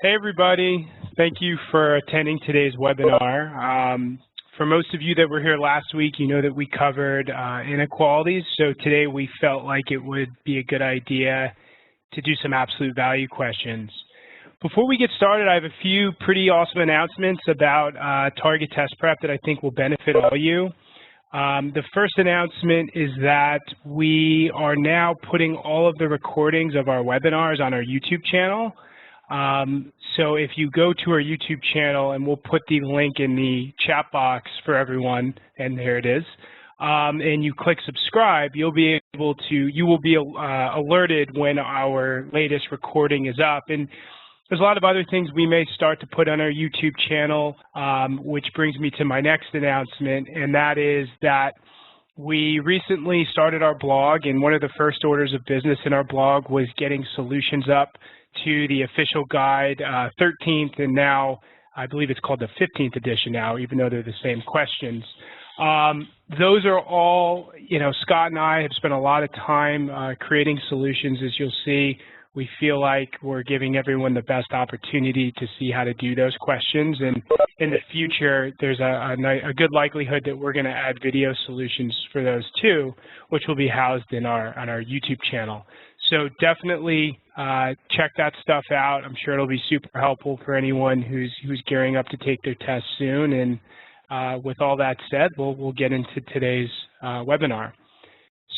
Hey everybody, thank you for attending today's webinar. For most of you that were here last week, you know that we covered inequalities, so today we felt like it would be a good idea to do some absolute value questions. Before we get started, I have a few pretty awesome announcements about target test prep that I think will benefit all of you. The first announcement is that we are now putting all of the recordings of our webinars on our YouTube channel. So if you go to our YouTube channel, and we'll put the link in the chat box for everyone, and there it is, and you click subscribe, you will be alerted when our latest recording is up. And there's a lot of other things we may start to put on our YouTube channel, which brings me to my next announcement, and that is that we recently started our blog, and one of the first orders of business in our blog was getting solutions up to the official guide 13th, and now I believe it's called the 15th edition now, even though they're the same questions. Those are all, Scott and I have spent a lot of time creating solutions. As you'll see, we feel like we're giving everyone the best opportunity to see how to do those questions, and in the future, there's a good likelihood that we're going to add video solutions for those too, which will be housed in on our YouTube channel. So definitely check that stuff out. I'm sure it'll be super helpful for anyone who's gearing up to take their test soon. And with all that said, we'll get into today's webinar.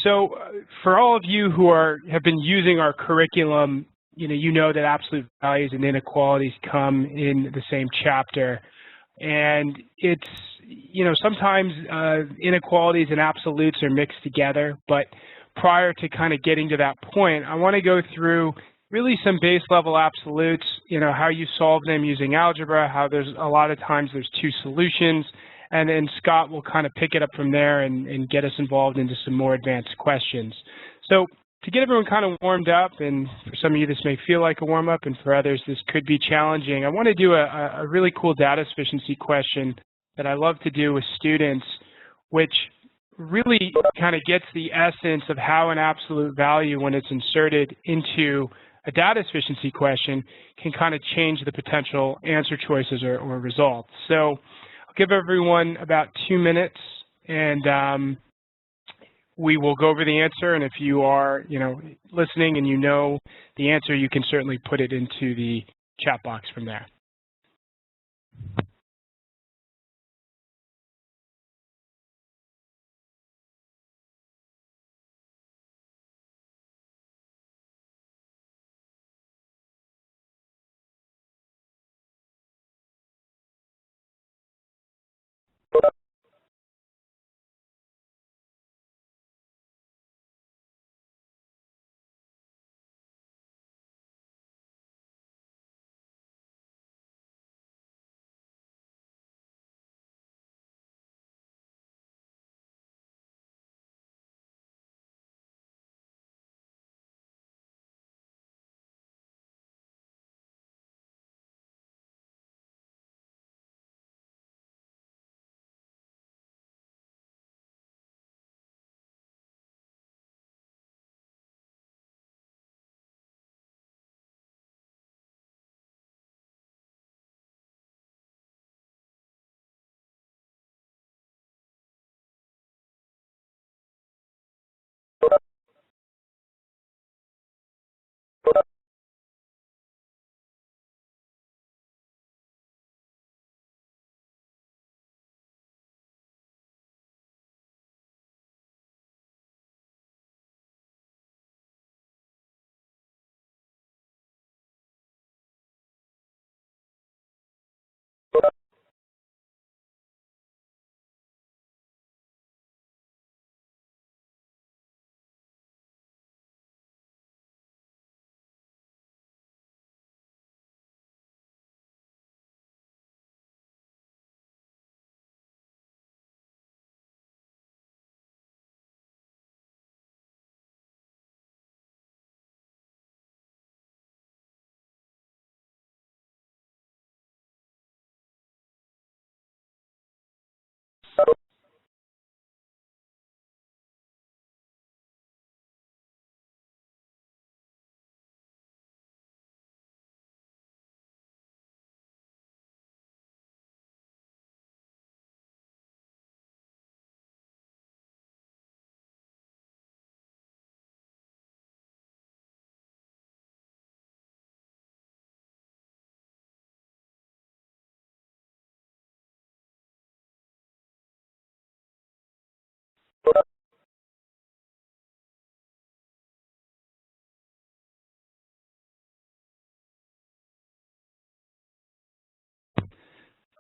So for all of you who have been using our curriculum, you know that absolute values and inequalities come in the same chapter. And it's, sometimes inequalities and absolutes are mixed together, but prior to kind of getting to that point, I want to go through really some base level absolutes, how you solve them using algebra, how there's a lot of times there's two solutions, and then Scott will kind of pick it up from there and get us involved into some more advanced questions. So to get everyone kind of warmed up, and for some of you this may feel like a warm up, and for others this could be challenging, I want to do a really cool data sufficiency question that I love to do with students, which really kind of gets the essence of how an absolute value, when it's inserted into a data sufficiency question, can kind of change the potential answer choices or results. So I'll give everyone about 2 minutes, and we will go over the answer. And if you are, listening and you know the answer, you can certainly put it into the chat box from there.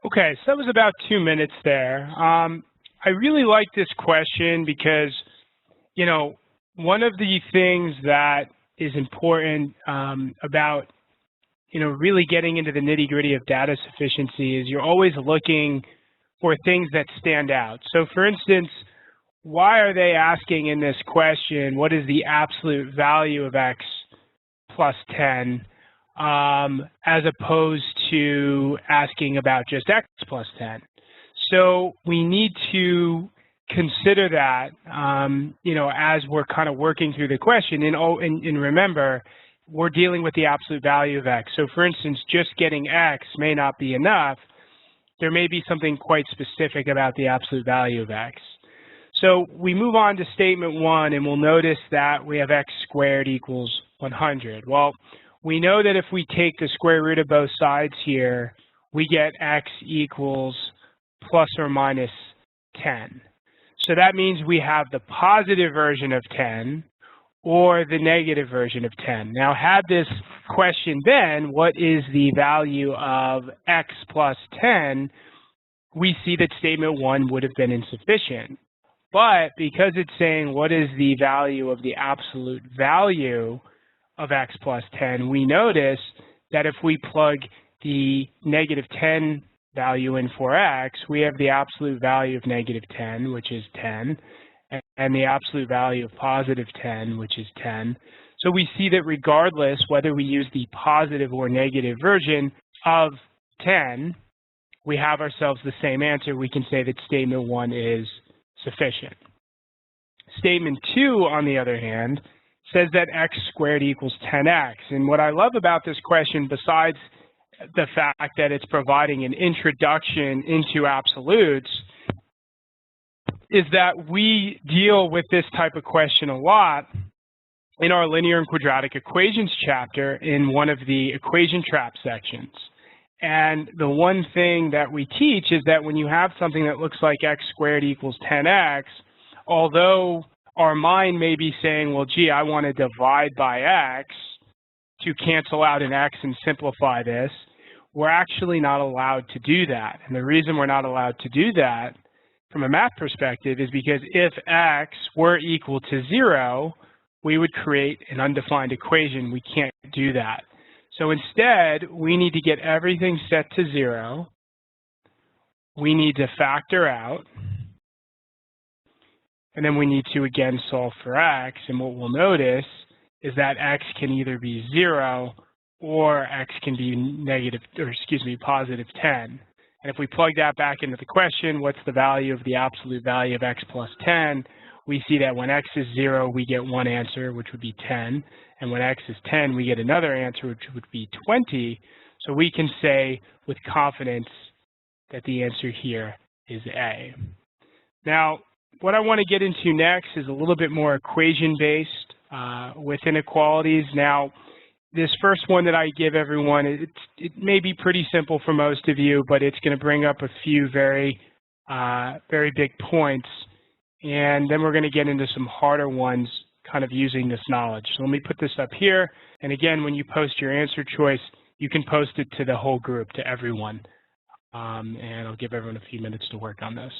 Okay, so that was about 2 minutes there. I really like this question because, you know, one of the things that is important about, you know, really getting into the nitty-gritty of data sufficiency is you're always looking for things that stand out. So, for instance, why are they asking in this question, what is the absolute value of x plus 10, as opposed to asking about just x plus 10? So we need to consider that, you know, as we're kind of working through the question. And remember, we're dealing with the absolute value of x. So for instance, just getting x may not be enough. There may be something quite specific about the absolute value of x. So we move on to statement 1, and we'll notice that we have x squared equals 100. Well, we know that if we take the square root of both sides here, we get x equals plus or minus 10. So that means we have the positive version of 10 or the negative version of 10. Now, had this question been, what is the value of x plus 10, we see that statement 1 would have been insufficient. But because it's saying what is the value of the absolute value of x plus 10, we notice that if we plug the negative 10 value in for x, we have the absolute value of negative 10, which is 10, and the absolute value of positive 10, which is 10. So we see that regardless whether we use the positive or negative version of 10, we have ourselves the same answer. We can say that statement 1 is sufficient. Statement 2, on the other hand, says that x squared equals 10x. And what I love about this question, besides the fact that it's providing an introduction into absolutes, is that we deal with this type of question a lot in our linear and quadratic equations chapter in one of the equation trap sections. And the one thing that we teach is that when you have something that looks like x squared equals 10x, although our mind may be saying, well, gee, I want to divide by x to cancel out an x and simplify this, we're actually not allowed to do that. And the reason we're not allowed to do that from a math perspective is because if x were equal to 0, we would create an undefined equation. We can't do that. So instead, we need to get everything set to 0. We need to factor out. And then we need to, again, solve for x. And what we'll notice is that x can either be 0 or x can be positive 10. And if we plug that back into the question, what's the value of the absolute value of x plus 10? We see that when x is 0, we get one answer, which would be 10. And when x is 10, we get another answer, which would be 20. So we can say with confidence that the answer here is A. Now, what I want to get into next is a little bit more equation-based with inequalities. Now, this first one that I give everyone, it may be pretty simple for most of you, but it's going to bring up a few very big points. And then we're going to get into some harder ones kind of using this knowledge. So let me put this up here. And again, when you post your answer choice, you can post it to the whole group, to everyone. And I'll give everyone a few minutes to work on this.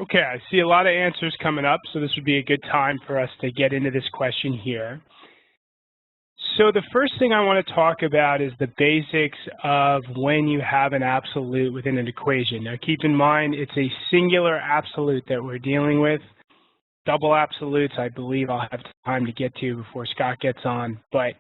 Okay, I see a lot of answers coming up, so this would be a good time for us to get into this question here. So the first thing I want to talk about is the basics of when you have an absolute within an equation. Now keep in mind, it's a singular absolute that we're dealing with. Double absolutes, I believe I'll have time to get to before Scott gets on, but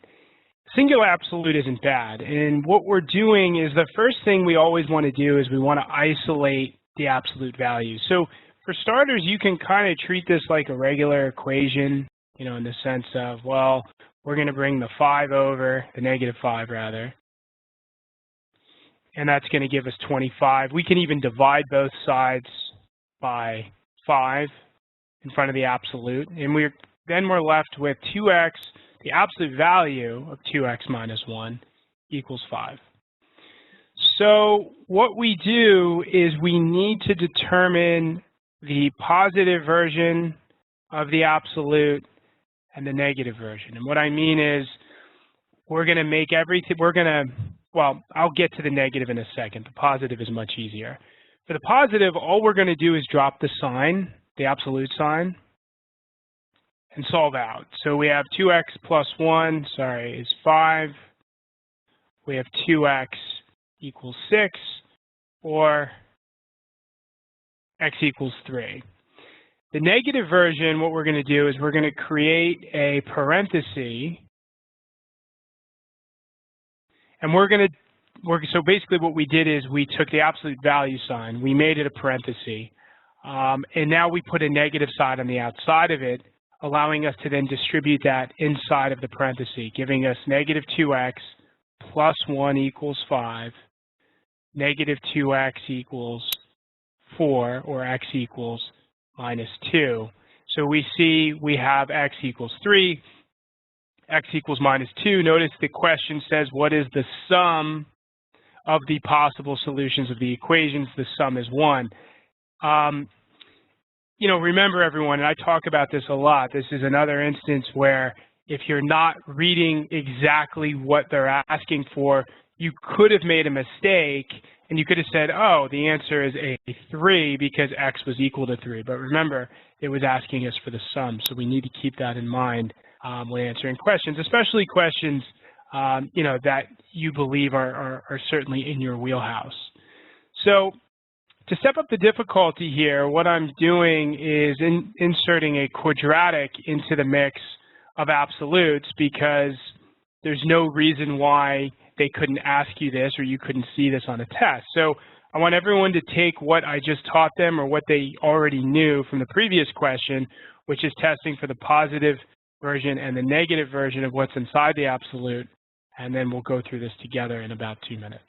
singular absolute isn't bad. And what we're doing is the first thing we always want to do is we want to isolate the absolute value. So for starters, you can kind of treat this like a regular equation, you know, in the sense of, well, we're going to bring the 5 over, the negative 5 rather, and that's going to give us 25. We can even divide both sides by 5 in front of the absolute, and then we're left with 2x, the absolute value of 2x minus 1 equals 5. So what we do is we need to determine the positive version of the absolute and the negative version. And what I mean is we're going to make everything, well, I'll get to the negative in a second. The positive is much easier. For the positive, all we're going to do is drop the sign, the absolute sign, and solve out. So we have 2x plus 1, is 5. We have 2x equals 6, or x equals 3. The negative version, what we're going to do is we're going to create a parenthesis, and so basically what we did is we took the absolute value sign, we made it a parenthesis, and now we put a negative sign on the outside of it, allowing us to then distribute that inside of the parenthesis, giving us negative 2x plus 1 equals 5, negative 2x equals 4, or x equals minus 2. So we see we have x equals 3, x equals minus 2. Notice the question says, what is the sum of the possible solutions of the equations? The sum is 1. You know, remember everyone, and I talk about this a lot, this is another instance where if you're not reading exactly what they're asking for, you could have made a mistake and you could have said, oh, the answer is a 3 because x was equal to 3. But remember, it was asking us for the sum, so we need to keep that in mind when answering questions, especially questions you know, that you believe are certainly in your wheelhouse. So to step up the difficulty here, what I'm doing is inserting a quadratic into the mix of absolutes because there's no reason why they couldn't ask you this or you couldn't see this on a test. So I want everyone to take what I just taught them or what they already knew from the previous question, which is testing for the positive version and the negative version of what's inside the absolute, and then we'll go through this together in about 2 minutes.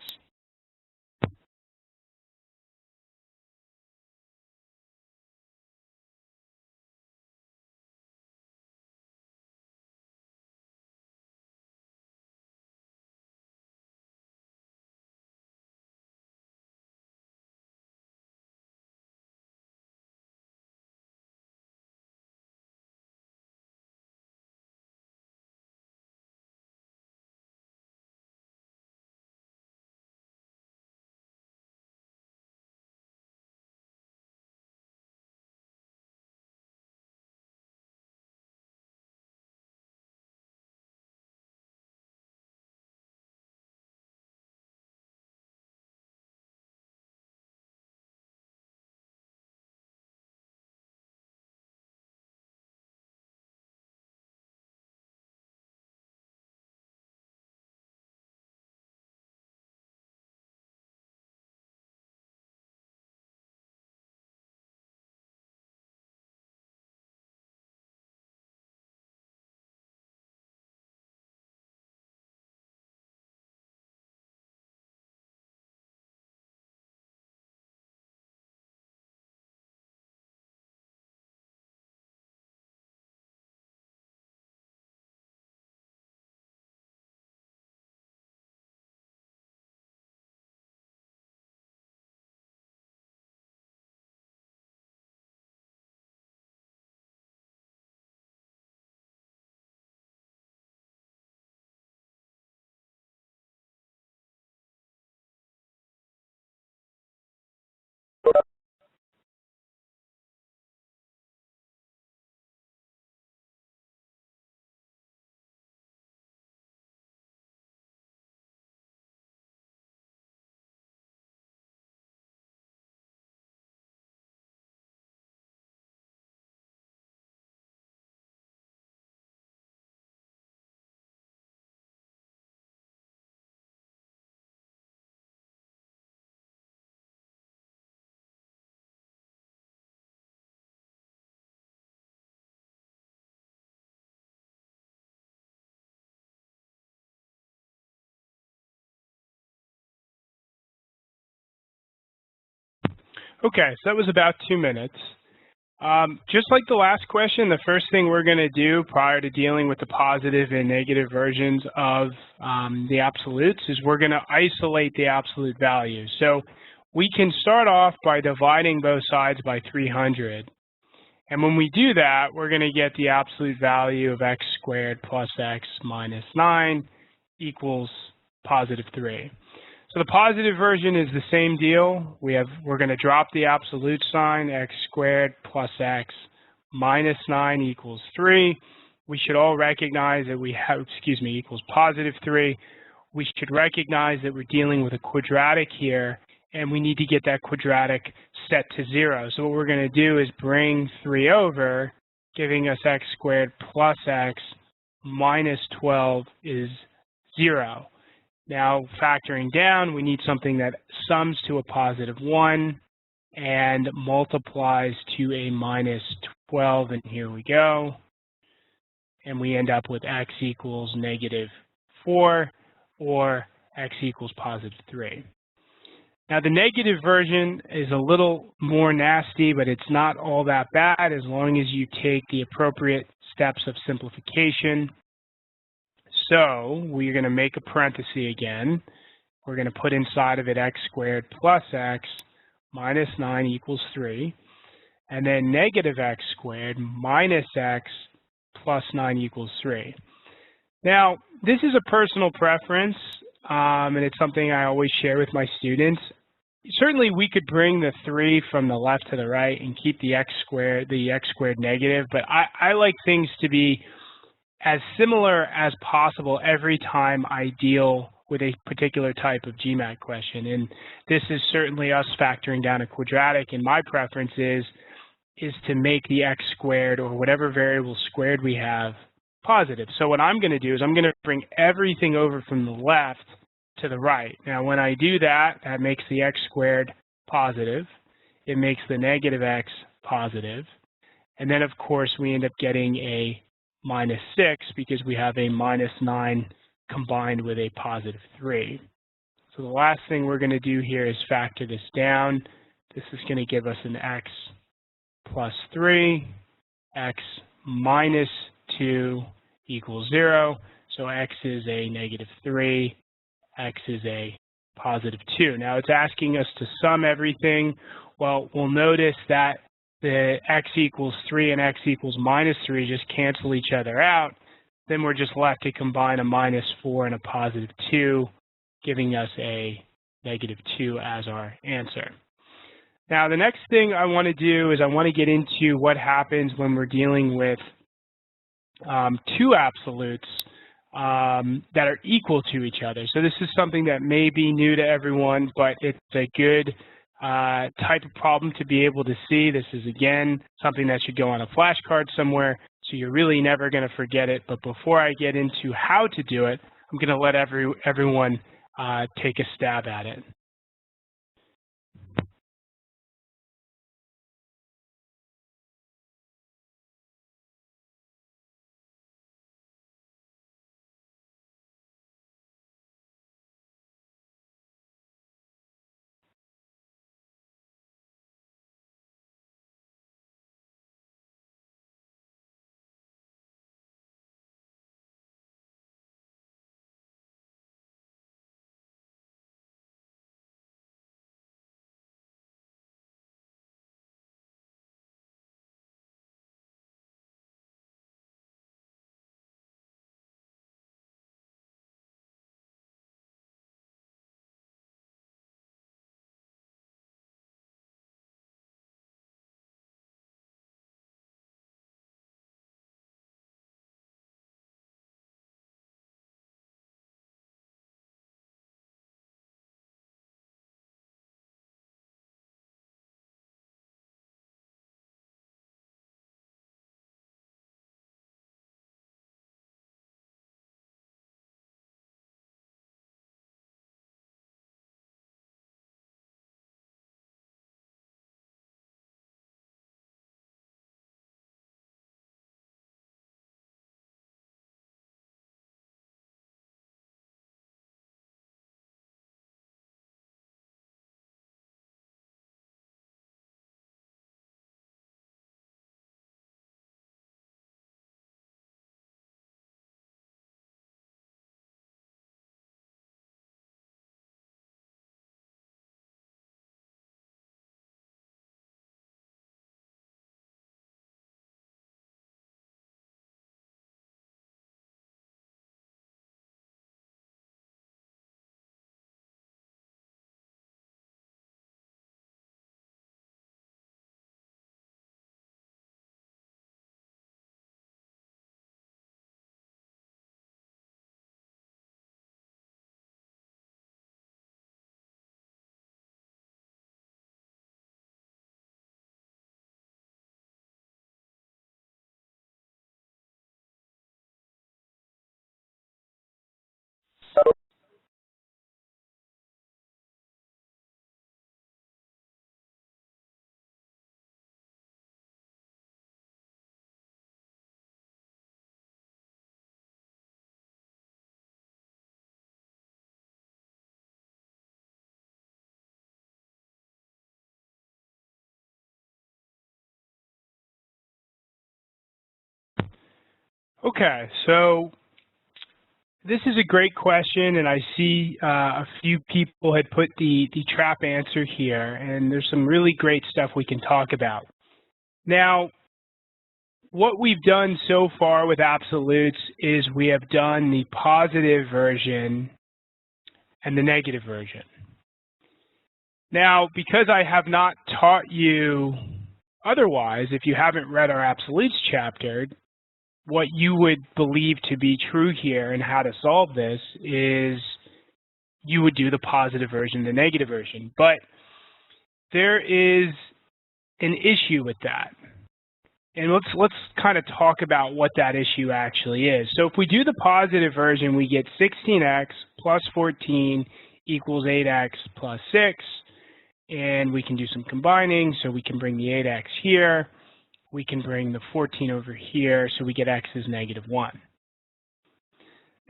Okay, so that was about 2 minutes. Just like the last question, the first thing we're going to do prior to dealing with the positive and negative versions of the absolutes is we're going to isolate the absolute value. So we can start off by dividing both sides by 300. And when we do that, we're going to get the absolute value of x squared plus x minus 9 equals positive 3. So the positive version is the same deal. We're going to drop the absolute sign, x squared plus x minus 9 equals 3. We should all recognize that we have, equals positive 3. We should recognize that we're dealing with a quadratic here, and we need to get that quadratic set to 0. So what we're going to do is bring 3 over, giving us x squared plus x minus 12 is 0. Now, factoring down, we need something that sums to a positive 1 and multiplies to a minus 12, and here we go. And we end up with x equals negative 4 or x equals positive 3. Now, the negative version is a little more nasty, but it's not all that bad as long as you take the appropriate steps of simplification. So we're going to make a parenthesis again. We're going to put inside of it x squared plus x minus 9 equals 3. And then negative x squared minus x plus 9 equals 3. Now, this is a personal preference, and it's something I always share with my students. Certainly, we could bring the 3 from the left to the right and keep the x squared negative, but I like things to be as similar as possible every time I deal with a particular type of GMAT question. And this is certainly us factoring down a quadratic, and my preference is to make the x squared or whatever variable squared we have positive. So what I'm going to do is I'm going to bring everything over from the left to the right. Now, when I do that, that makes the x squared positive. It makes the negative x positive. And then, of course, we end up getting a minus 6 because we have a minus 9 combined with a positive 3. So the last thing we're going to do here is factor this down. This is going to give us an x plus 3, x minus 2 equals 0. So x is a negative 3, x is a positive 2. Now it's asking us to sum everything. Well, we'll notice that the x equals 3 and x equals minus 3 just cancel each other out. Then we're just left to combine a minus 4 and a positive 2, giving us a negative 2 as our answer. Now, the next thing I want to do is I want to get into what happens when we're dealing with two absolutes that are equal to each other. So this is something that may be new to everyone, but it's a good type of problem to be able to see. This is, again, something that should go on a flashcard somewhere, so you're really never going to forget it. But before I get into how to do it, I'm going to let everyone take a stab at it. Okay, so this is a great question, and I see a few people had put the trap answer here, and there's some really great stuff we can talk about. Now, what we've done so far with absolutes is we have done the positive version and the negative version. Now, because I have not taught you otherwise, if you haven't read our absolutes chapter, what you would believe to be true here and how to solve this is you would do the positive version, the negative version. But there is an issue with that. And let's kind of talk about what that issue actually is. So if we do the positive version, we get 16x plus 14 equals 8x plus 6. And we can do some combining. So we can bring the 8x here. We can bring the 14 over here, so we get x is -1.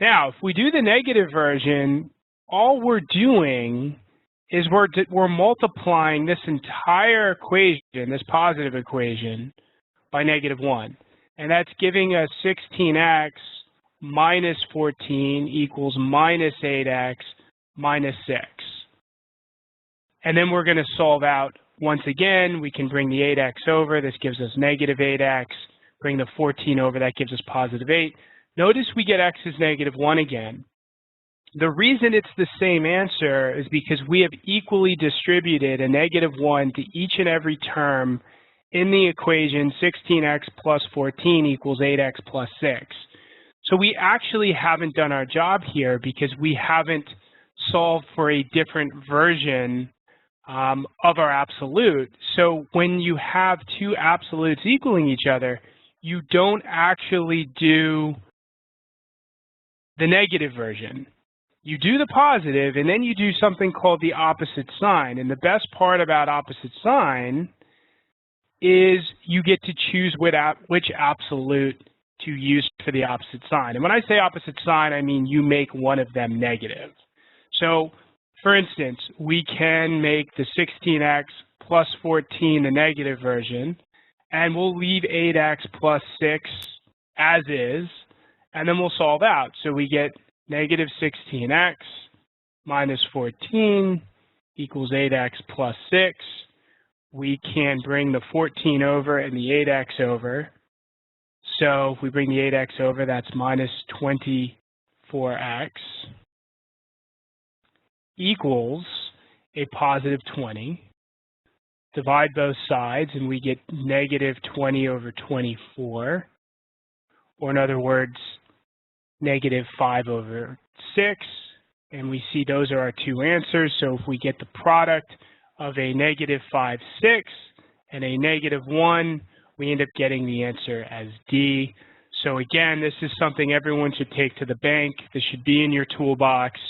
Now, if we do the negative version, all we're doing is we're multiplying this entire equation, this positive equation, by -1. And that's giving us 16x minus 14 equals minus 8x minus 6. And then we're going to solve out. Once again, we can bring the 8x over. This gives us -8x. Bring the 14 over. That gives us +8. Notice we get x is -1 again. The reason it's the same answer is because we have equally distributed a -1 to each and every term in the equation 16x plus 14 equals 8x plus 6. So we actually haven't done our job here because we haven't solved for a different version of our absolute. So when you have two absolutes equaling each other, you don't actually do the negative version. You do the positive, and then you do something called the opposite sign. And the best part about opposite sign is you get to choose which absolute to use for the opposite sign. And when I say opposite sign, I mean you make one of them negative. So for instance, we can make the 16x plus 14 the negative version, and we'll leave 8x plus 6 as is, and then we'll solve out. So we get -16x minus 14 equals 8x plus 6. We can bring the 14 over and the 8x over. So if we bring the 8x over, that's minus 24x. Equals a +20. Divide both sides, and we get -20 over 24. Or in other words, -5 over 6. And we see those are our two answers. So if we get the product of a -5, 6 and a -1, we end up getting the answer as D. So again, this is something everyone should take to the bank. This should be in your toolbox.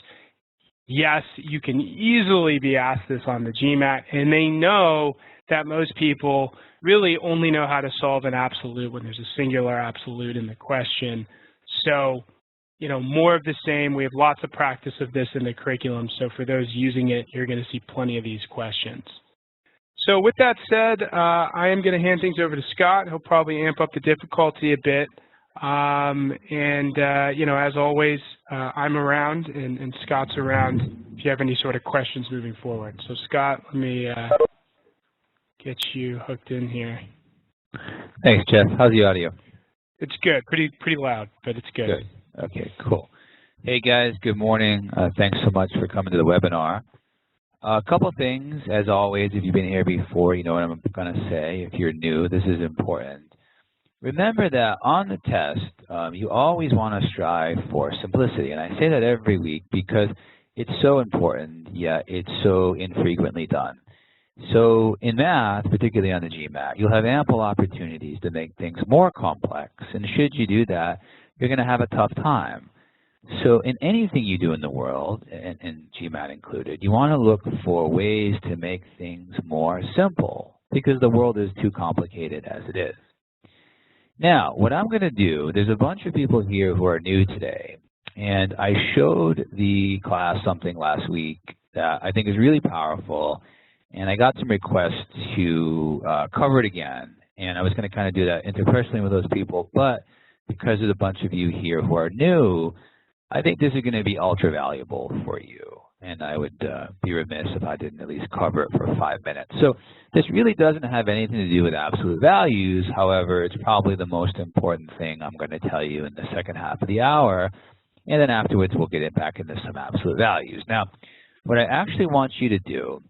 Yes, you can easily be asked this on the GMAT, and they know that most people really only know how to solve an absolute when there's a singular absolute in the question. So, you know, more of the same. We have lots of practice of this in the curriculum, so for those using it, you're going to see plenty of these questions. So with that said, I am going to hand things over to Scott. He'll probably amp up the difficulty a bit. You know, as always, I'm around and Scott's around if you have any sort of questions moving forward. So Scott, let me get you hooked in here. Thanks, Jeff. How's the audio? It's good. Pretty loud, but it's good. Good. Okay, cool. Hey guys, good morning. Thanks so much for coming to the webinar. A couple of things, as always, if you've been here before, you know what I'm going to say. If you're new, this is important. Remember that on the test, you always want to strive for simplicity. And I say that every week because it's so important, yet it's so infrequently done. So in math, particularly on the GMAT, you'll have ample opportunities to make things more complex. And should you do that, you're going to have a tough time. So in anything you do in the world, and GMAT included, you want to look for ways to make things more simple because the world is too complicated as it is. Now, what I'm going to do, there's a bunch of people here who are new today, and I showed the class something last week that I think is really powerful, and I got some requests to cover it again, and I was going to kind of do that interpersonally with those people, but because of the bunch of you here who are new, I think this is going to be ultra valuable for you. And I would be remiss if I didn't at least cover it for 5 minutes. So this really doesn't have anything to do with absolute values. However, it's probably the most important thing I'm going to tell you in the second half of the hour. And then afterwards, we'll get it back into some absolute values. Now, what I actually want you to do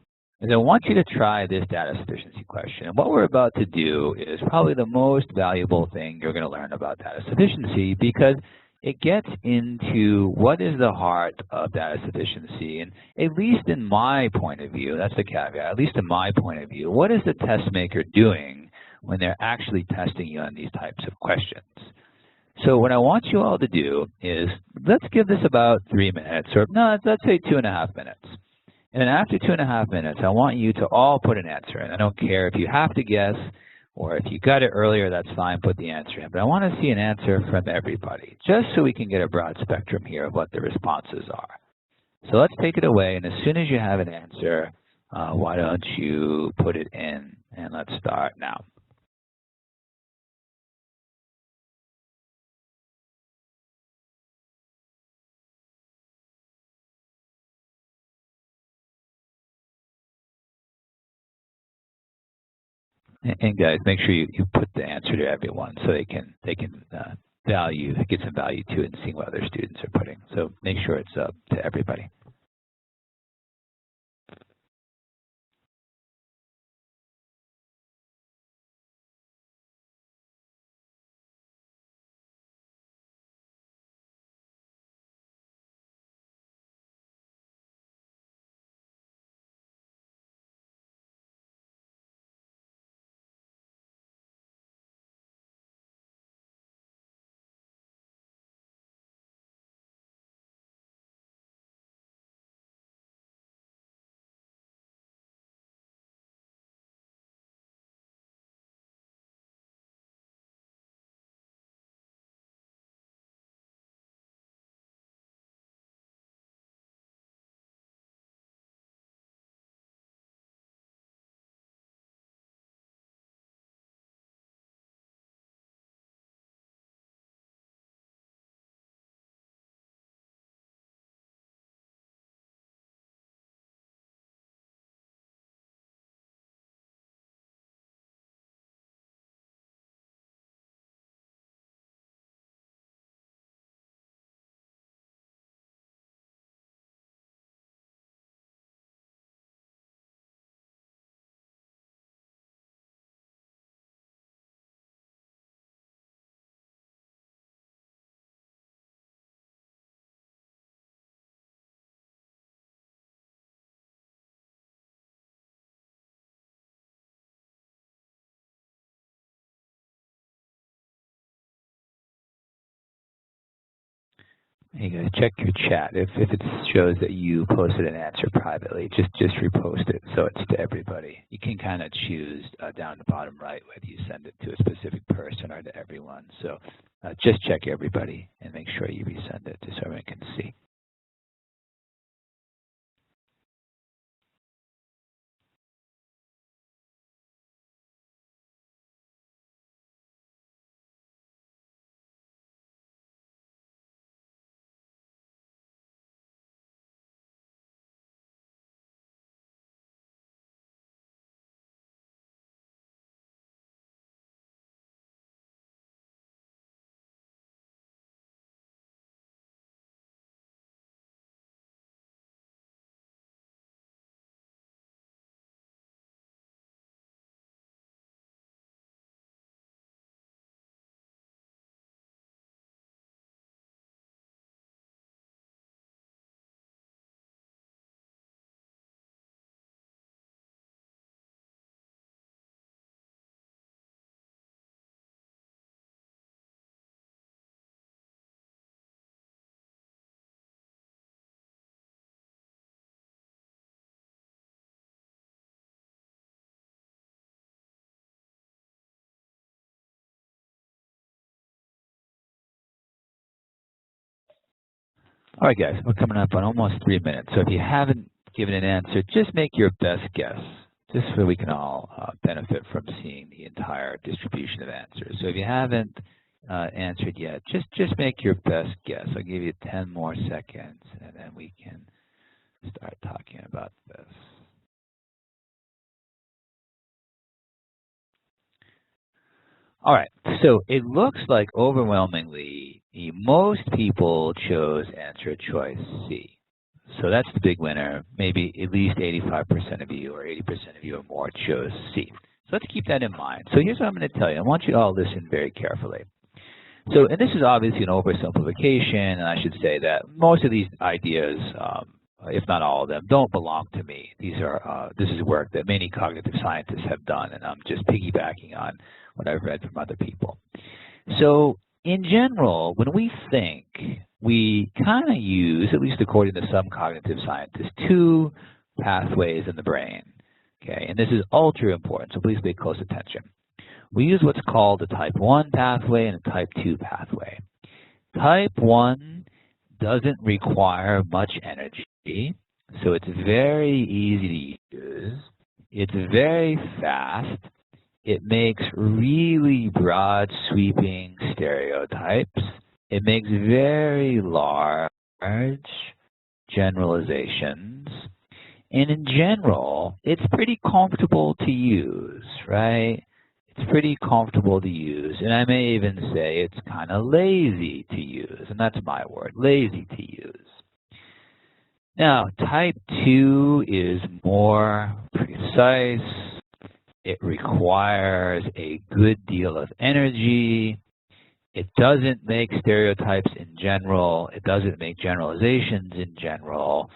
is I want you to try this data sufficiency question. And what we're about to do is probably the most valuable thing you're going to learn about data sufficiency, because it gets into what is the heart of data sufficiency. And at least in my point of view, that's the caveat, at least in my point of view, what is the test maker doing when they're actually testing you on these types of questions? So what I want you all to do is, let's give this about 3 minutes, or no, let's say 2.5 minutes. And then after 2.5 minutes, I want you to all put an answer in. I don't care if you have to guess, or if you got it earlier, that's fine, put the answer in. But I want to see an answer from everybody, just so we can get a broad spectrum here of what the responses are. So let's take it away, and as soon as you have an answer, why don't you put it in, and let's start now. And guys, make sure you put the answer to everyone so they can get some value to it and see what other students are putting. So make sure it's up to everybody. Hey guys, check your chat. If it shows that you posted an answer privately, just repost it so it's to everybody. You can kind of choose down the bottom right whether you send it to a specific person or to everyone. So just check everybody and make sure you resend it so everyone can see. All right, guys, we're coming up on almost 3 minutes. So if you haven't given an answer, just make your best guess, just so we can all benefit from seeing the entire distribution of answers. So if you haven't answered yet, just make your best guess. I'll give you 10 more seconds, and then we can start talking about this. All right, so it looks like overwhelmingly most people chose answer choice C. So that's the big winner. Maybe at least 85% of you or 80% of you or more chose C. So let's keep that in mind. So here's what I'm going to tell you. I want you to all listen very carefully. So, and this is obviously an oversimplification, and I should say that most of these ideas, if not all of them, don't belong to me. These are this is work that many cognitive scientists have done, and I'm just piggybacking on what I've read from other people. So, in general, when we think, we kind of use, at least according to some cognitive scientists, two pathways in the brain. Okay, and this is ultra important, so please pay close attention. We use what's called a type 1 pathway and a type 2 pathway. Type 1 doesn't require much energy, so it's very easy to use. It's very fast. It makes really broad sweeping stereotypes. It makes very large generalizations. And in general, it's pretty comfortable to use, right? It's pretty comfortable to use. And I may even say it's kind of lazy to use. And that's my word, lazy to use. Now, type 2 is more precise. It requires a good deal of energy. It doesn't make stereotypes in general. It doesn't make generalizations in general.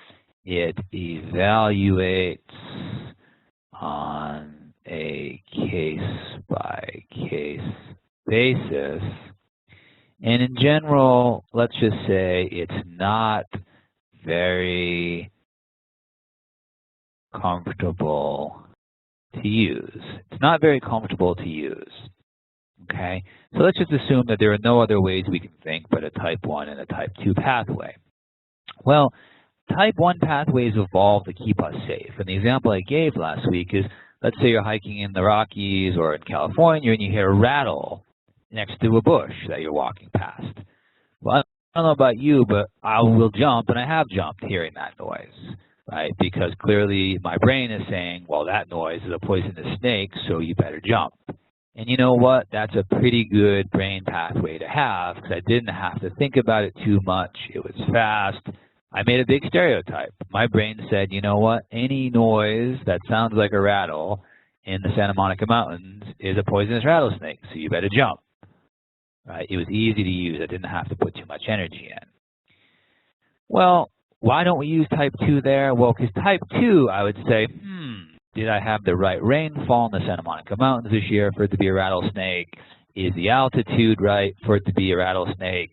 It evaluates on a case-by-case basis. And in general, let's just say it's not very comfortable to use. It's not very comfortable to use. Okay? So let's just assume that there are no other ways we can think but a type 1 and a type 2 pathway. Well, type 1 pathways evolve to keep us safe. And the example I gave last week is, let's say you're hiking in the Rockies or in California and you hear a rattle next to a bush that you're walking past. Well, I don't know about you, but I will jump, and I have jumped hearing that noise, right? Because clearly my brain is saying, well, that noise is a poisonous snake, so you better jump. And you know what? That's a pretty good brain pathway to have because I didn't have to think about it too much. It was fast. I made a big stereotype. My brain said, you know what? Any noise that sounds like a rattle in the Santa Monica Mountains is a poisonous rattlesnake, so you better jump. Right? It was easy to use. I didn't have to put too much energy in. Well, why don't we use type 2 there? Well, because type 2, I would say, did I have the right rainfall in the Santa Monica Mountains this year for it to be a rattlesnake? Is the altitude right for it to be a rattlesnake?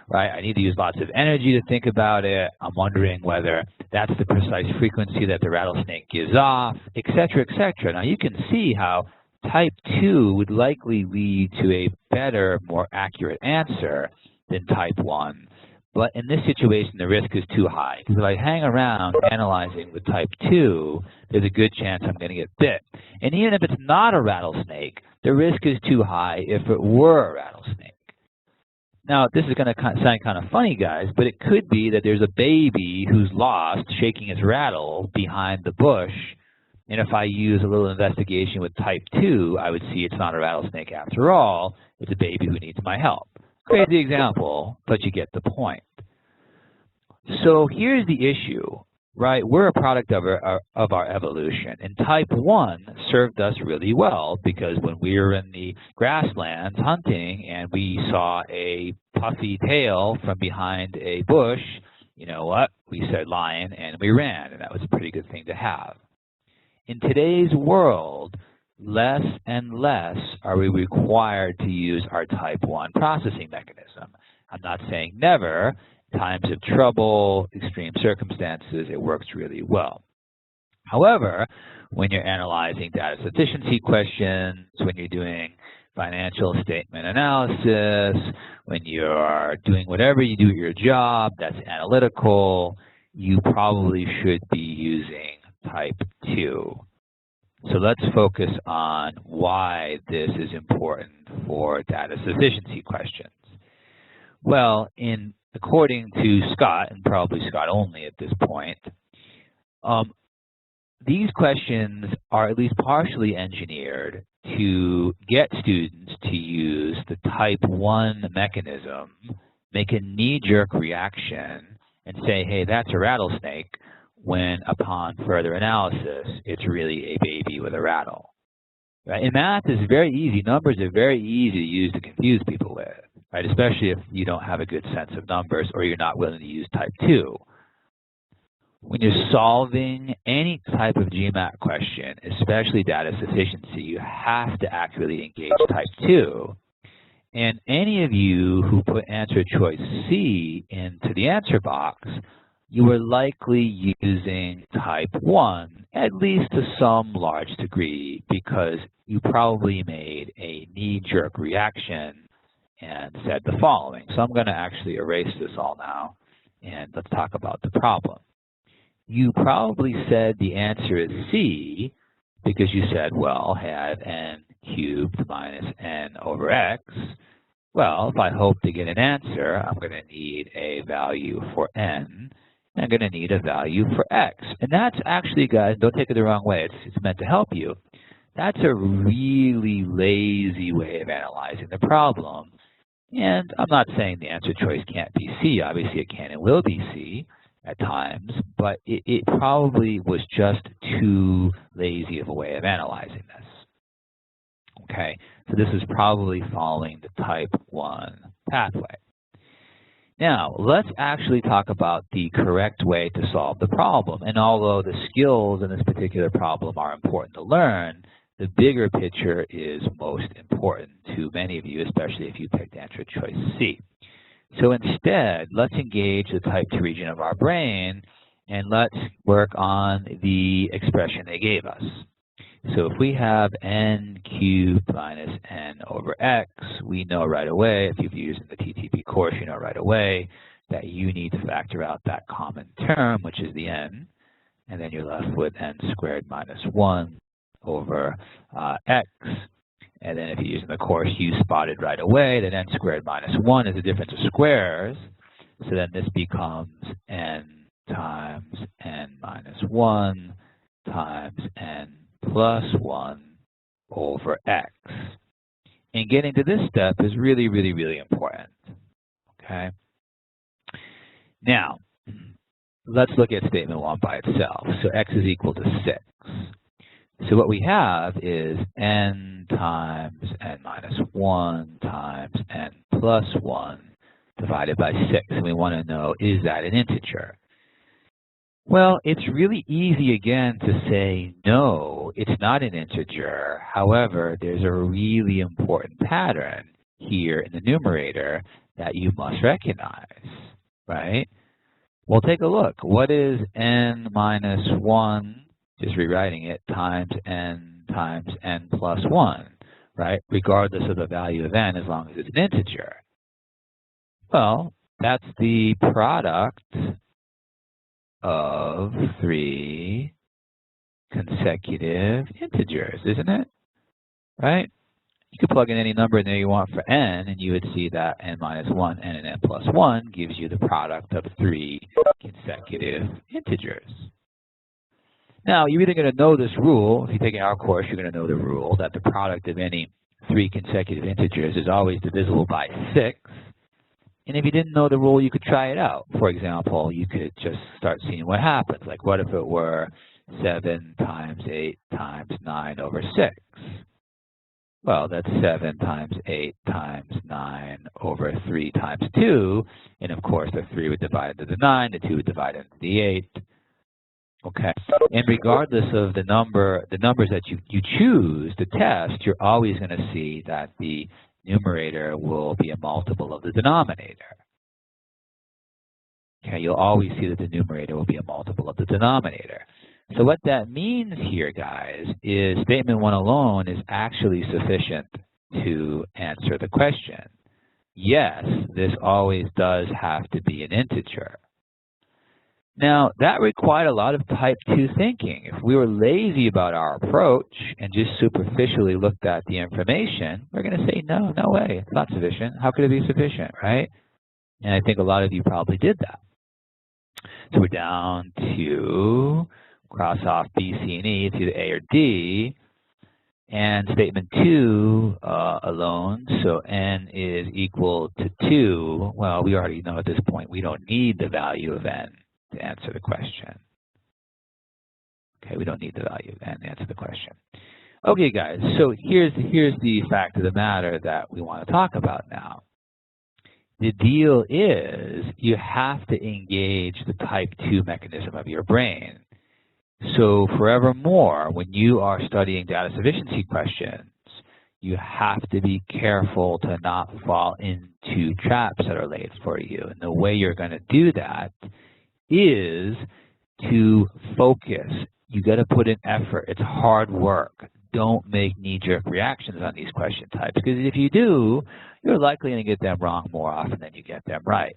Right? I need to use lots of energy to think about it. I'm wondering whether that's the precise frequency that the rattlesnake gives off, et cetera, et cetera. Now, you can see how type 2 would likely lead to a better, more accurate answer than type 1. But in this situation, the risk is too high. Because if I hang around analyzing with type 2, there's a good chance I'm going to get bit. And even if it's not a rattlesnake, the risk is too high if it were a rattlesnake. Now, this is going to sound kind of funny, guys, but it could be that there's a baby who's lost, shaking its rattle behind the bush. And if I use a little investigation with type 2, I would see it's not a rattlesnake after all. It's a baby who needs my help. Crazy example, but you get the point. So here's the issue, right? We're a product of our evolution. And type 1 served us really well because when we were in the grasslands hunting and we saw a puffy tail from behind a bush, you know what? We said lion and we ran, and that was a pretty good thing to have. In today's world, less and less are we required to use our type 1 processing mechanism. I'm not saying never. Times of trouble, extreme circumstances, it works really well. However, when you're analyzing data sufficiency questions, when you're doing financial statement analysis, when you're doing whatever you do at your job that's analytical, you probably should be using type 2. So let's focus on why this is important for data sufficiency questions. Well, according to Scott, and probably Scott only at this point, these questions are at least partially engineered to get students to use the type 1 mechanism, make a knee-jerk reaction, and say, hey, that's a rattlesnake, when upon further analysis, it's really a baby with a rattle. Right? In math, it's very easy. Numbers are very easy to use to confuse people with, right? Especially if you don't have a good sense of numbers or you're not willing to use type 2. When you're solving any type of GMAT question, especially data sufficiency, you have to accurately engage type 2. And any of you who put answer choice C into the answer box, you are likely using type 1, at least to some large degree, because you probably made a knee-jerk reaction and said the following. So I'm going to actually erase this all now, and let's talk about the problem. You probably said the answer is C because you said, well, have n cubed minus n over x. Well, if I hope to get an answer, I'm going to need a value for n, and I'm going to need a value for x. And that's actually, guys, don't take it the wrong way. It's meant to help you. That's a really lazy way of analyzing the problem. And I'm not saying the answer choice can't be C. Obviously, it can and will be C at times, but it probably was just too lazy of a way of analyzing this. Okay, so this is probably following the type 1 pathway. Now, let's actually talk about the correct way to solve the problem. And although the skills in this particular problem are important to learn, the bigger picture is most important to many of you, especially if you picked answer choice C. So instead, let's engage the type 2 region of our brain, and let's work on the expression they gave us. So if we have n cubed minus n over x, we know right away, if you've used in the TTP course, you know right away that you need to factor out that common term, which is the n, and then you're left with n squared minus 1 over x. And then if you're using the course, you spotted right away that n squared minus 1 is the difference of squares. So then this becomes n times n minus 1 times n plus 1 over x. And getting to this step is really, really, really important. Okay? Now, let's look at statement 1 by itself. So x is equal to 6. So what we have is n times n minus 1 times n plus 1 divided by 6. And we want to know, is that an integer? Well, it's really easy again to say, no, it's not an integer. However, there's a really important pattern here in the numerator that you must recognize, right? Well, take a look. What is n minus 1? Just rewriting it, times n plus 1, right? Regardless of the value of n, as long as it's an integer. Well, that's the product of 3 consecutive integers, isn't it? Right? You could plug in any number in there you want for n, and you would see that n minus 1 and n plus 1 gives you the product of 3 consecutive integers. Now, you're either going to know this rule. If you're taking our course, you're going to know the rule that the product of any 3 consecutive integers is always divisible by 6. And if you didn't know the rule, you could try it out. For example, you could just start seeing what happens. Like, what if it were 7 times 8 times 9 over 6? Well, that's 7 times 8 times 9 over 3 times 2. And, of course, the 3 would divide into the 9. The 2 would divide into the 8. Okay, and regardless of the numbers that you choose to test, you're always going to see that the numerator will be a multiple of the denominator. Okay, you'll always see that the numerator will be a multiple of the denominator. So what that means here, guys, is statement 1 alone is actually sufficient to answer the question. Yes, this always does have to be an integer. Now, that required a lot of type 2 thinking. If we were lazy about our approach and just superficially looked at the information, we're going to say, no, no way, it's not sufficient. How could it be sufficient, right? And I think a lot of you probably did that. So we're down to cross off B, C, and E. It's either A or D. And statement 2 alone, so n is equal to 2. Well, we already know at this point we don't need the value of n to answer the question. Okay, we don't need the value of n to answer the question. Okay, guys, so here's the fact of the matter that we want to talk about now. The deal is you have to engage the type 2 mechanism of your brain. So forevermore, when you are studying data sufficiency questions, you have to be careful to not fall into traps that are laid for you. And the way you're going to do that is to focus. You got to put in effort. It's hard work. Don't make knee-jerk reactions on these question types, because if you do, you're likely going to get them wrong more often than you get them right.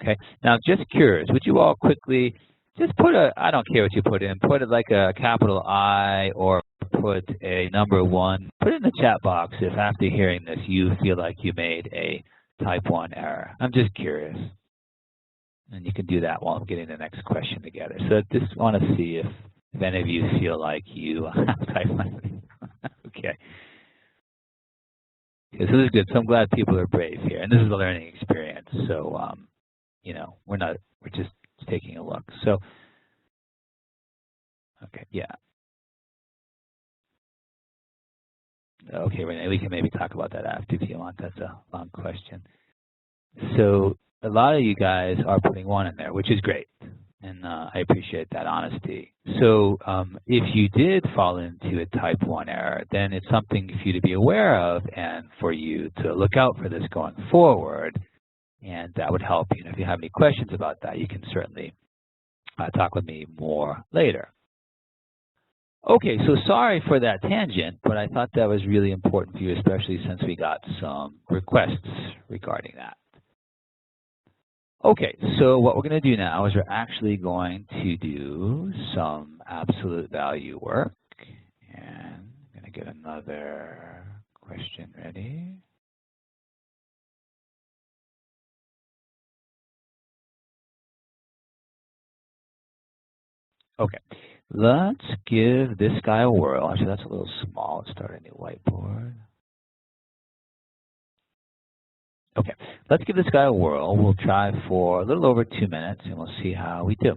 Okay. Now, just curious, would you all quickly just put I don't care what you put in, put it like a capital I or put a number 1. Put it in the chat box if after hearing this you feel like you made a type 1 error. I'm just curious. And you can do that while I'm getting the next question together. So I just want to see if any of you feel like you have type 1. Okay. Okay, so this is good. So I'm glad people are brave here. And this is a learning experience. So, you know, we're just taking a look. So, okay, yeah. Okay, Renee, we can maybe talk about that after if you want. That's a long question. So a lot of you guys are putting 1 in there, which is great. And I appreciate that honesty. So if you did fall into a type 1 error, then it's something for you to be aware of and for you to look out for this going forward. And that would help. You know, if you have any questions about that, you can certainly talk with me more later. Okay, so sorry for that tangent, but I thought that was really important for you, especially since we got some requests regarding that. Okay, so what we're going to do now is we're actually going to do some absolute value work. And I'm going to get another question ready. Okay, let's give this guy a whirl. Actually, that's a little small. Let's start a new whiteboard. Okay, let's give this guy a whirl. We'll try for a little over 2 minutes, and we'll see how we do.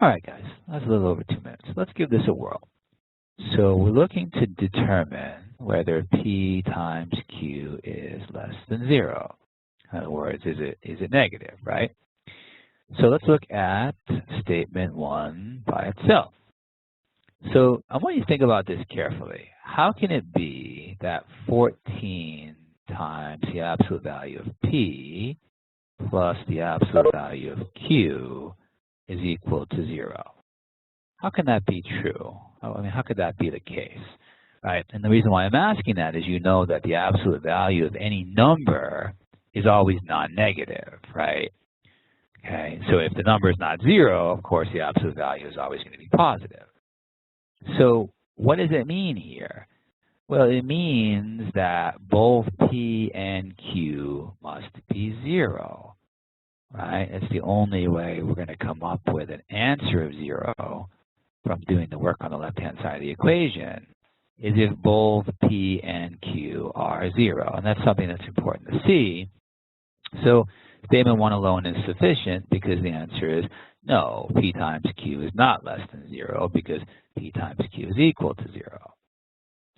All right, guys, that's a little over 2 minutes. Let's give this a whirl. So we're looking to determine whether P times Q is less than 0. In other words, is it negative, right? So let's look at statement 1 by itself. So I want you to think about this carefully. How can it be that 14 times the absolute value of P plus the absolute value of Q is equal to 0? How can that be true? I mean, how could that be the case? Right? And the reason why I'm asking that is you know that the absolute value of any number is always non-negative, right? Okay, so if the number is not 0, of course the absolute value is always going to be positive. So what does it mean here? Well, it means that both P and Q must be 0, right? It's the only way we're going to come up with an answer of 0 from doing the work on the left-hand side of the equation is if both P and Q are 0. And that's something that's important to see. So statement 1 alone is sufficient because the answer is no, P times Q is not less than 0 because P times Q is equal to 0.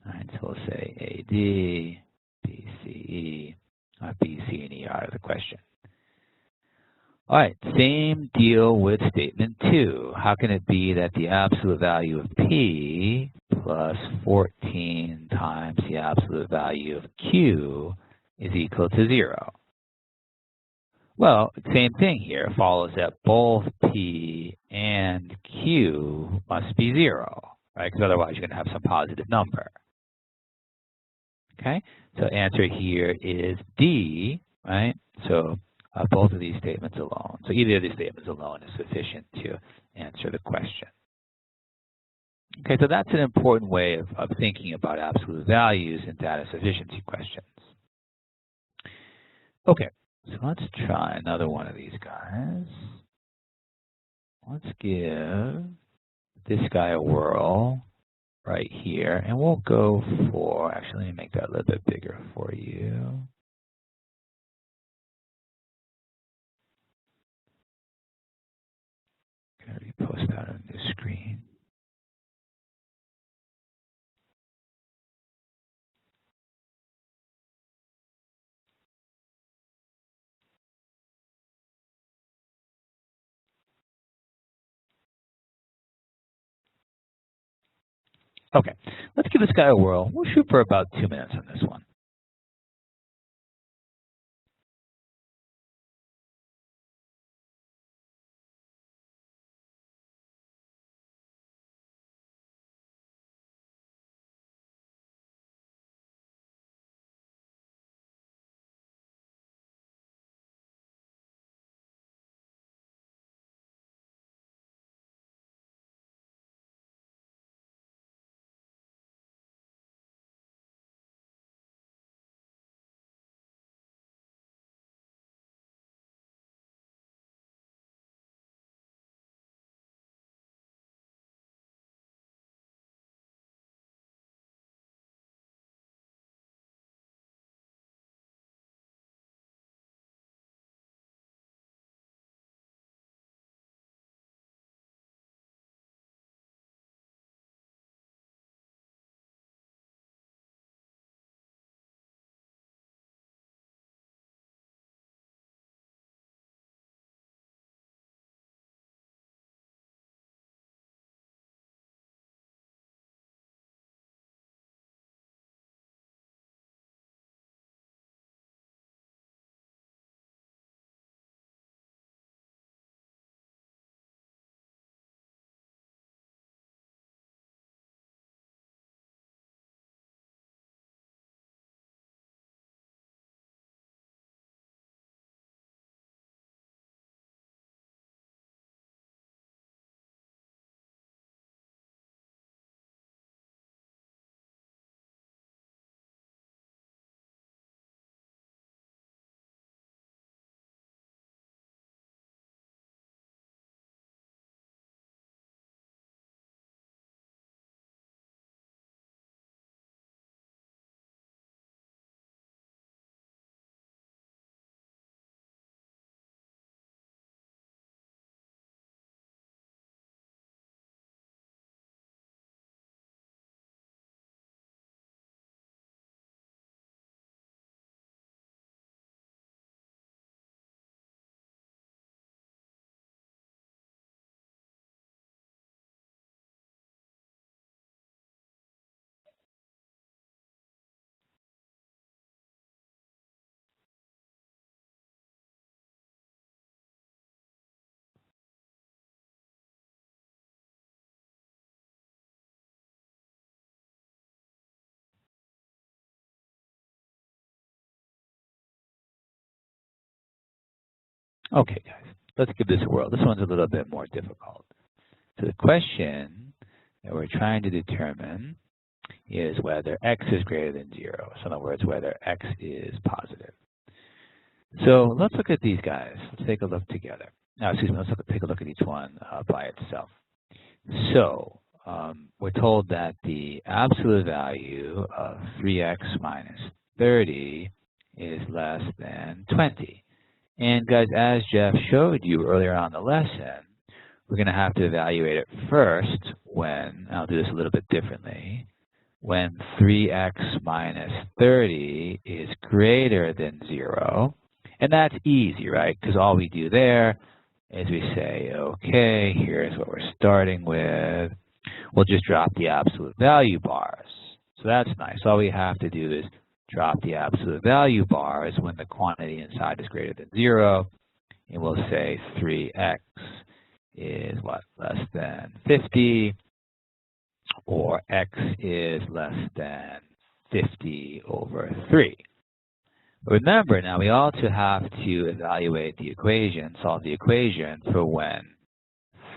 All right, so we'll say AD, BCE, B, C, and E are out of the question. All right, same deal with statement 2. How can it be that the absolute value of P plus 14 times the absolute value of Q is equal to 0? Well, same thing here. It follows that both P and Q must be 0, right? Because otherwise you're going to have some positive number. Okay, so answer here is D, right? So both of these statements alone. So either of these statements alone is sufficient to answer the question. Okay, so that's an important way of thinking about absolute values in data sufficiency questions. Okay, so let's try another one of these guys. Let's give this guy a whirl right here, and we'll go for, actually, let me make that a little bit bigger for you. I'm going to repost that on the screen. Okay, let's give this guy a whirl. We'll shoot for about 2 minutes on this one. Okay, guys, let's give this a whirl. This one's a little bit more difficult. So the question that we're trying to determine is whether x is greater than 0. So in other words, whether x is positive. So let's look at these guys. Let's take a look together. Now, excuse me, take a look at each one by itself. So we're told that the absolute value of 3x minus 30 is less than 20. And guys, as Jeff showed you earlier on in the lesson, we're going to have to evaluate it first when, I'll do this a little bit differently, when 3x minus 30 is greater than 0. And that's easy, right? Because all we do there is we say, okay, here's what we're starting with. We'll just drop the absolute value bars. So that's nice. All we have to do is drop the absolute value bars when the quantity inside is greater than 0. And we'll say 3x is what? Less than 50. Or x is less than 50 over 3. Remember, now we also have to evaluate the equation, solve the equation for when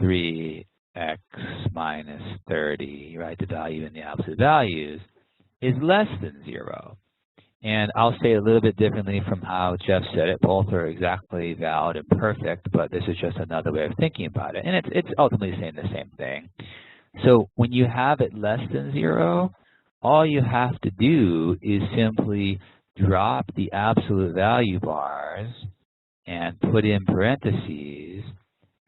3x minus 30, right, the value in the absolute values, is less than 0. And I'll say it a little bit differently from how Jeff said it. Both are exactly valid and perfect, but this is just another way of thinking about it. And it's ultimately saying the same thing. So when you have it less than 0, all you have to do is simply drop the absolute value bars and put in parentheses,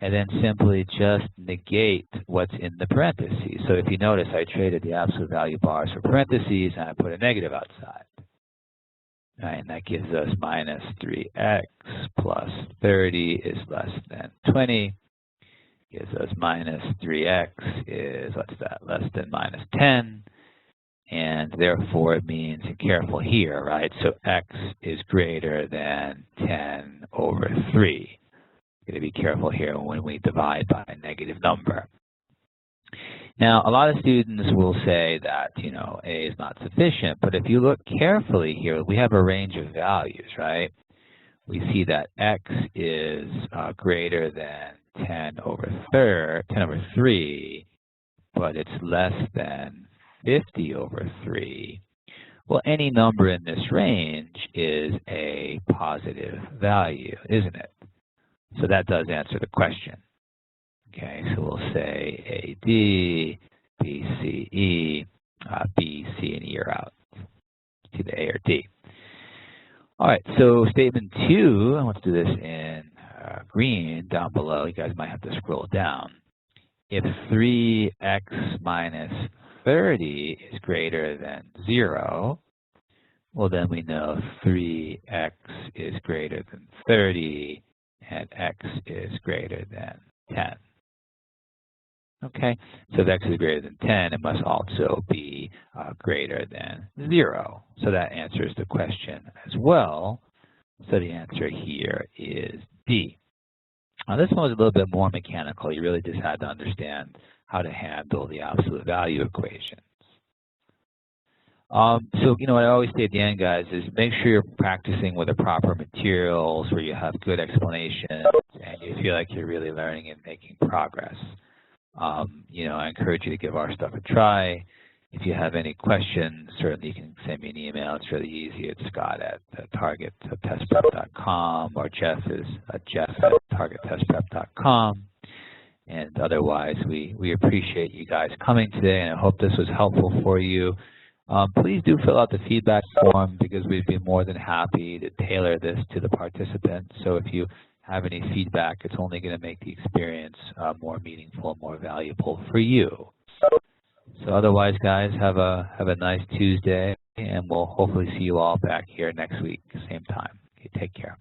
and then simply just negate what's in the parentheses. So if you notice, I traded the absolute value bars for parentheses, and I put a negative outside. Right, and that gives us minus 3x plus 30 is less than 20. Gives us minus 3x is, what's that, less than minus 10. And therefore it means, and careful here, right, so x is greater than 10 over 3. Going to be careful here when we divide by a negative number. Now, a lot of students will say that, a is not sufficient, but if you look carefully here, we have a range of values, right? We see that x is greater than 10 over 3, but it's less than 50 over 3. Well, any number in this range is a positive value, isn't it? So that does answer the question. Okay, so we'll say A, D, B, C, E, B, C, and E are out. It's either A or D. All right, so statement 2, let's do this in green down below. You guys might have to scroll down. If 3x minus 30 is greater than 0, well, then we know 3x is greater than 30 and x is greater than 10. Okay, so if x is greater than 10, it must also be greater than 0. So that answers the question as well. So the answer here is D. Now this one was a little bit more mechanical. You really just had to understand how to handle the absolute value equations. So, what I always say at the end, guys, is make sure you're practicing with the proper materials where you have good explanations and you feel like you're really learning and making progress. I encourage you to give our stuff a try. If you have any questions, certainly you can send me an email. It's really easy. It's Scott@targettestprep.com or Jeff @targettestprep.com. And otherwise, we appreciate you guys coming today, and I hope this was helpful for you. Please do fill out the feedback form because we'd be more than happy to tailor this to the participants. So if you have any feedback, it's only going to make the experience more meaningful, more valuable for you. So otherwise, guys, have a nice Tuesday, and we'll hopefully see you all back here next week, same time. Okay, take care.